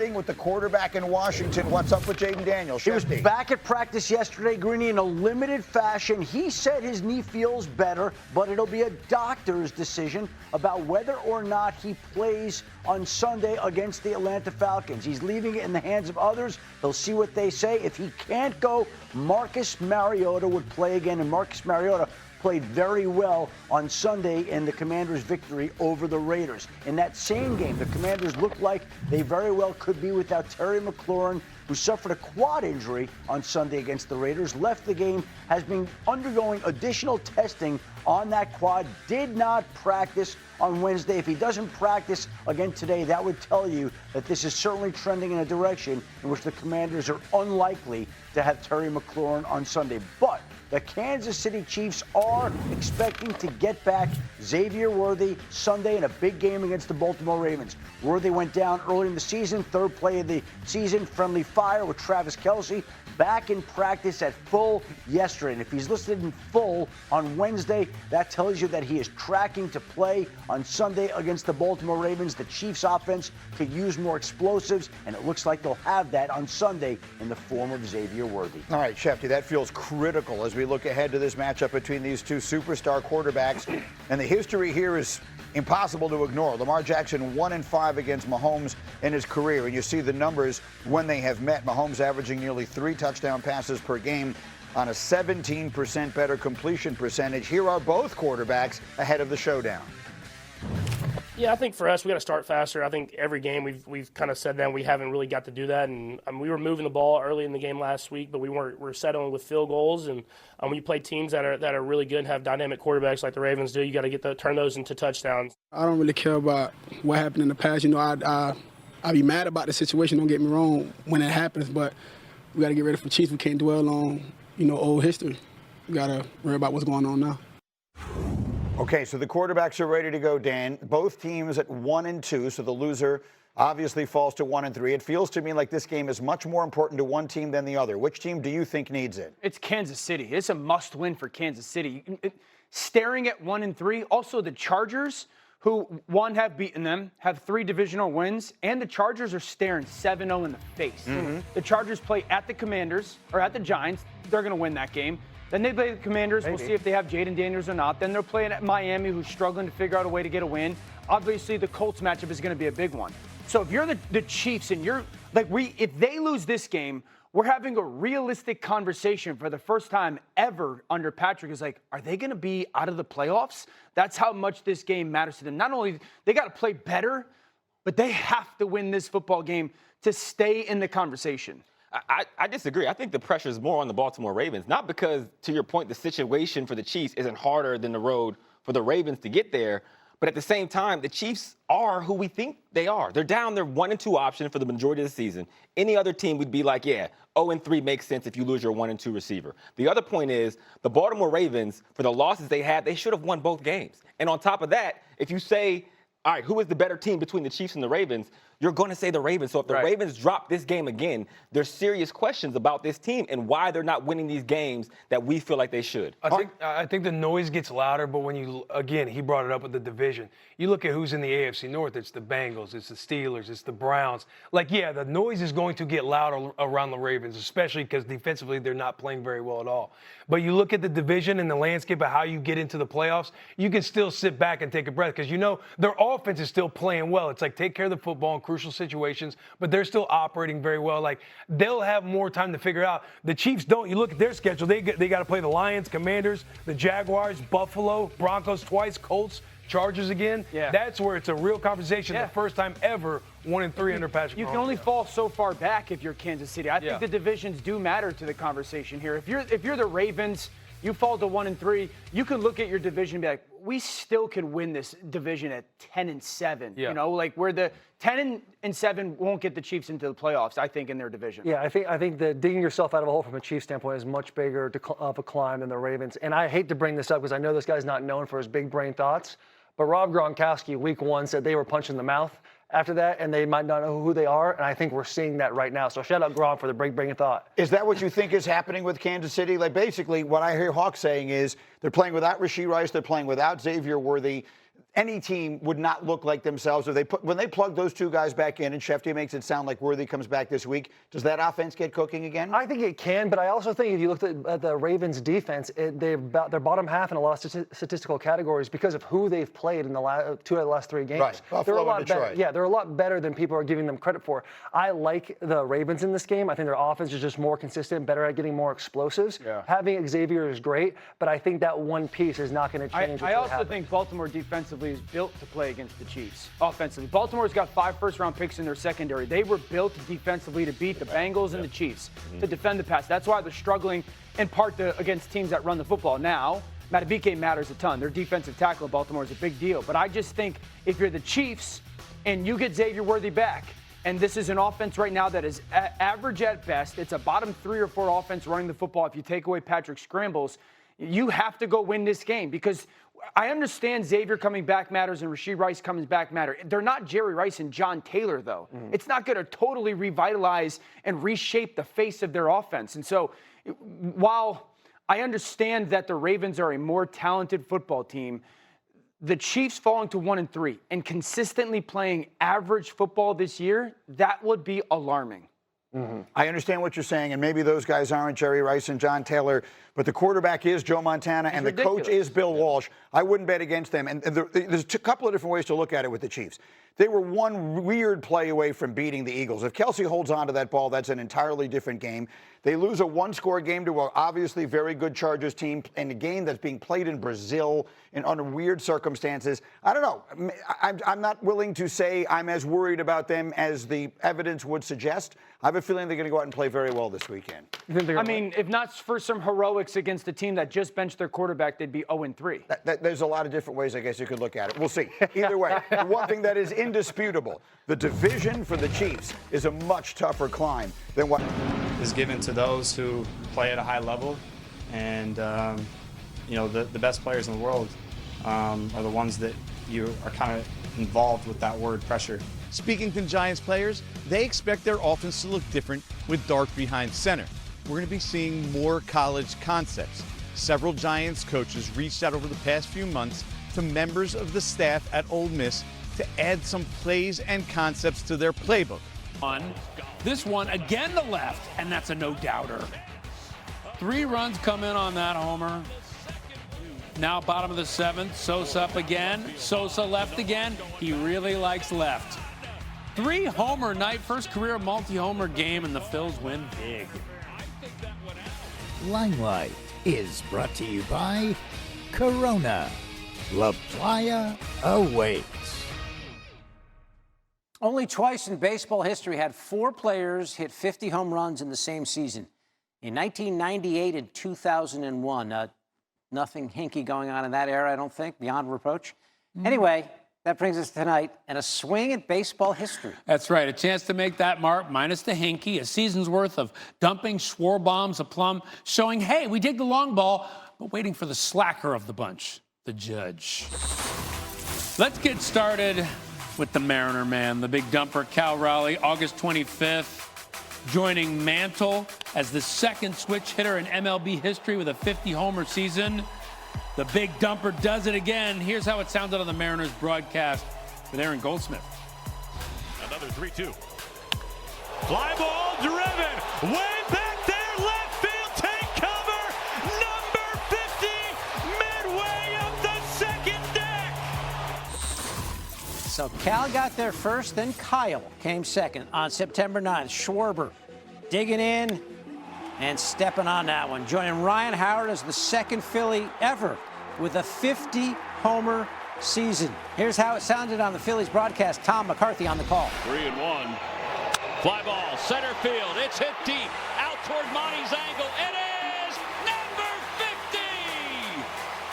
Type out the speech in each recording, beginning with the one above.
starting with the quarterback in Washington. What's up with Jaden Daniels? He was back at practice yesterday, Greeny, in a limited fashion. He said his knee feels better, but it'll be a doctor's decision about whether or not he plays on Sunday against the Atlanta Falcons. He's leaving it in the hands of others. They'll see what they say. If he can't go, Marcus Mariota would play again, and Marcus Mariota played very well on Sunday in the Commanders' victory over the Raiders. In that same game, the Commanders looked like they very well could be without Terry McLaurin, who suffered a quad injury on Sunday against the Raiders, left the game, has been undergoing additional testing on that quad, did not practice on Wednesday. If he doesn't practice again today, that would tell you that this is certainly trending in a direction in which the Commanders are unlikely to have Terry McLaurin on Sunday. But the Kansas City Chiefs are expecting to get back Xavier Worthy Sunday in a big game against the Baltimore Ravens. Worthy went down early in the season, third play of the season, friendly fire with Travis Kelce, back in practice at full yesterday. And if he's listed in full on Wednesday, that tells you that he is tracking to play on Sunday against the Baltimore Ravens. The Chiefs offense could use more explosives, and it looks like they'll have that on Sunday in the form of Xavier Worthy. All right, Shefty, that feels critical as we look ahead to this matchup between these two superstar quarterbacks. And the history here is impossible to ignore. Lamar Jackson 1-5 against Mahomes in his career. And you see the numbers when they have met. Mahomes averaging nearly 3 touchdown passes per game on a 17% better completion percentage. Here are both quarterbacks ahead of the showdown. Yeah, I think for us, we got to start faster. I think every game we've kind of said that we haven't really got to do that. And we were moving the ball early in the game last week, but we're settling with field goals. And when you play teams that are really good and have dynamic quarterbacks like the Ravens do, you got to turn those into touchdowns. I don't really care about what happened in the past. You know, I'd be mad about the situation. Don't get me wrong when it happens, but we got to get ready for Chiefs. We can't dwell on old history. We got to worry about what's going on now. Okay, so the quarterbacks are ready to go, Dan. Both teams at 1-2, so the loser obviously falls to 1-3. It feels to me like this game is much more important to one team than the other. Which team do you think needs it? It's Kansas City. It's a must-win for Kansas City. Staring at 1-3, also the Chargers, who have beaten them, have 3 divisional wins, and the Chargers are staring 7-0 in the face. Mm-hmm. The Chargers play at the Commanders, or at the Giants. They're going to win that game. Then they play the Commanders. Maybe. We'll see if they have Jaden Daniels or not. Then they're playing at Miami, who's struggling to figure out a way to get a win. Obviously, the Colts matchup is going to be a big one. So if you're the Chiefs and if they lose this game, we're having a realistic conversation for the first time ever under Patrick. Is like, are they going to be out of the playoffs? That's how much this game matters to them. Not only they got to play better, but they have to win this football game to stay in the conversation. I disagree. I think the pressure is more on the Baltimore Ravens, not because, to your point, the situation for the Chiefs isn't harder than the road for the Ravens to get there, but at the same time, the Chiefs are who we think they are. They're down their 1-2 option for the majority of the season. Any other team would be like, yeah, 0-3 makes sense if you lose your 1-2 receiver. The other point is the Baltimore Ravens, for the losses they had, they should have won both games. And on top of that, if you say, all right, who is the better team between the Chiefs and the Ravens? You're going to say the Ravens. So if the Ravens drop this game again, there's serious questions about this team and why they're not winning these games that we feel like they should. I think the noise gets louder, but when he brought it up with the division. You look at who's in the AFC North, it's the Bengals, it's the Steelers, it's the Browns. The noise is going to get louder around the Ravens, especially because defensively they're not playing very well at all. But you look at the division and the landscape of how you get into the playoffs, you can still sit back and take a breath because their offense is still playing well. It's like take care of the football in crucial situations, but they're still operating very well. Like they'll have more time to figure out. The Chiefs don't. You look at their schedule, they got to play the Lions, Commanders, the Jaguars, Buffalo, Broncos twice, Colts, Chargers again. Yeah. That's where it's a real conversation. The first time ever 1-3 under Patrick Mahomes. You can only fall so far back if you're Kansas City. I think the divisions do matter to the conversation here. If you're the Ravens, you fall to 1-3, you can look at your division and be like, we still can win this division at 10-7. Yeah. Where the 10-7 won't get the Chiefs into the playoffs, I think, in their division. Yeah, I think that digging yourself out of a hole from a Chiefs standpoint is much bigger of a climb than the Ravens. And I hate to bring this up because I know this guy's not known for his big brain thoughts, but Rob Gronkowski, week 1, said they were punched in the mouth after that, and they might not know who they are, and I think we're seeing that right now. So shout out Gronk for the break-bringing thought. Is that what you think is happening with Kansas City? Basically, what I hear Hawk saying is they're playing without Rashee Rice, they're playing without Xavier Worthy. any team would not look like themselves when they plug those two guys back in, and Shefty makes it sound like Worthy comes back this week. Does that offense get cooking again? I think it can, but I also think if you look at the Ravens' defense, they're bottom half in a lot of statistical categories because of who they've played in the two out of the last 3 games. Right. They're a Buffalo lot and better. Detroit. Yeah, they're a lot better than people are giving them credit for. I like the Ravens in this game. I think their offense is just more consistent, better at getting more explosives. Yeah. Having Xavier is great, but I think that one piece is not going to change. I also think Baltimore defensively is built to play against the Chiefs offensively. Baltimore's got 5 first-round picks in their secondary. They were built defensively to beat the Bengals and the Chiefs, to defend the pass. That's why they're struggling in part against teams that run the football. Now, Madubuike matters a ton. Their defensive tackle in Baltimore is a big deal. But I just think if you're the Chiefs and you get Xavier Worthy back, and this is an offense right now that is average at best, it's a bottom 3 or 4 offense running the football if you take away Patrick Scrambles, you have to go win this game because I understand Xavier coming back matters and Rashee Rice coming back matter. They're not Jerry Rice and John Taylor, though. It's not going to totally revitalize and reshape the face of their offense. And so while I understand that the Ravens are a more talented football team, the Chiefs falling to 1-3 and consistently playing average football this year, that would be alarming. I understand what you're saying, and maybe those guys aren't Jerry Rice and John Taylor, but the quarterback is Joe Montana, and the coach is Bill Walsh. I wouldn't bet against them. And there's a couple of different ways to look at it with the Chiefs. They were one weird play away from beating the Eagles. If Kelsey holds on to that ball, that's an entirely different game. They lose a 1-score game to an obviously very good Chargers team in a game that's being played in Brazil under weird circumstances. I don't know. I'm not willing to say I'm as worried about them as the evidence would suggest. I have a feeling they're going to go out and play very well this weekend. I mean, if not for some heroics against a team that just benched their quarterback, they'd be 0-3. There's a lot of different ways I guess you could look at it. We'll see. Either way, the one thing that is indisputable, the division for the Chiefs is a much tougher climb than what is given to those who play at a high level. And, the best players in the world are the ones that you are kind of involved with that word pressure. Speaking to Giants players, they expect their offense to look different with Dark behind center. We're going to be seeing more college concepts. Several Giants coaches reached out over the past few months to members of the staff at Ole Miss to add some plays and concepts to their playbook. This one again to left, and that's a no-doubter. 3 runs come in on that homer. Now bottom of the 7th, Sosa up again. Sosa left again. He really likes left. 3-homer night, first career multi-homer game, and the Phils win big. Limelight is brought to you by Corona. La Playa awaits. Only twice in baseball history had 4 players hit 50 home runs in the same season. In 1998 and 2001. Nothing hinky going on in that era, I don't think, beyond reproach. Anyway, that brings us tonight and a swing at baseball history. That's right. A chance to make that mark, minus the hinky, a season's worth of dumping Schwarbaum's aplomb, showing, hey, we dig the long ball, but waiting for the slacker of the bunch, the judge. Let's get started with the Mariner man, the big dumper, Cal Raleigh, August 25th, joining Mantle as the second switch hitter in MLB history with a 50-homer season. The big dumper does it again. Here's how it sounded on the Mariners broadcast with Aaron Goldsmith. Another 3-2. Fly ball driven. Way back there, left field, take cover. Number 50, midway up the second deck. So Cal got there first, then Kyle came second on September 9th. Schwarber digging in and stepping on that one. Joining Ryan Howard as the second Philly ever with a 50-homer season. Here's how it sounded on the Phillies broadcast. Tom McCarthy on the call. 3-1. Fly ball, center field. It's hit deep. Out toward Monty's angle. It is number 50.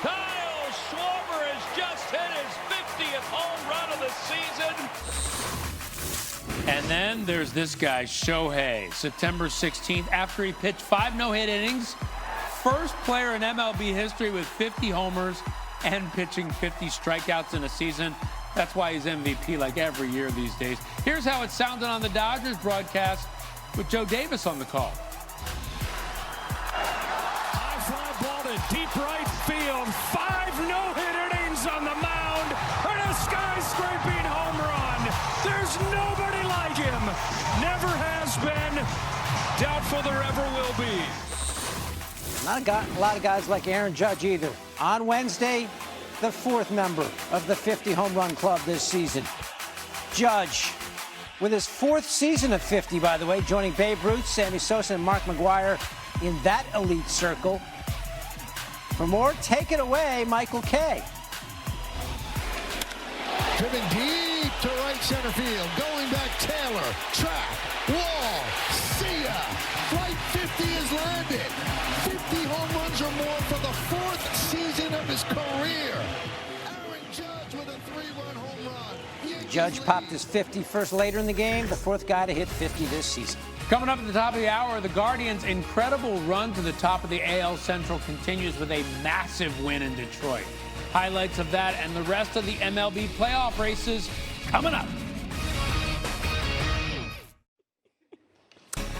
Kyle Schwarber has just hit his 50th home run of the season. And then there's this guy, Shohei, September 16th, after he pitched 5 no-hit innings. First player in MLB history with 50 homers and pitching 50 strikeouts in a season. That's why he's MVP like every year these days. Here's how it sounded on the Dodgers broadcast with Joe Davis on the call. High fly ball to deep right field. 5 no-hit innings He's on the mound, and a skyscraping home run. There's nobody like him. Never has been. Doubtful there ever will be. Not a lot of guys like Aaron Judge either. On Wednesday, the fourth member of the 50 home run club this season. Judge, with his fourth season of 50, by the way, joining Babe Ruth, Sammy Sosa, and Mark McGwire in that elite circle. For more, take it away, Michael Kay. Driven deep to right center field. Going back, Taylor. Track. Wall. See ya. Flight 50 is landed. 50 home runs or more for the fourth season of his career. Aaron Judge with a 3-run home run. Judge popped his 51st later in the game, the fourth guy to hit 50 this season. Coming up at the top of the hour, the Guardians' incredible run to the top of the AL Central continues with a massive win in Detroit. Highlights of that and the rest of the MLB playoff races coming up.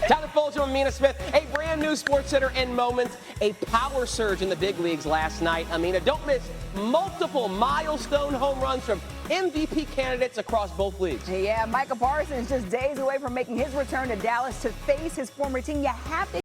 Tyler Folger and Amina Smith, a brand new SportsCenter in moments, a power surge in the big leagues last night. Amina, don't miss multiple milestone home runs from MVP candidates across both leagues. Yeah, Michael Parsons just days away from making his return to Dallas to face his former team. You have to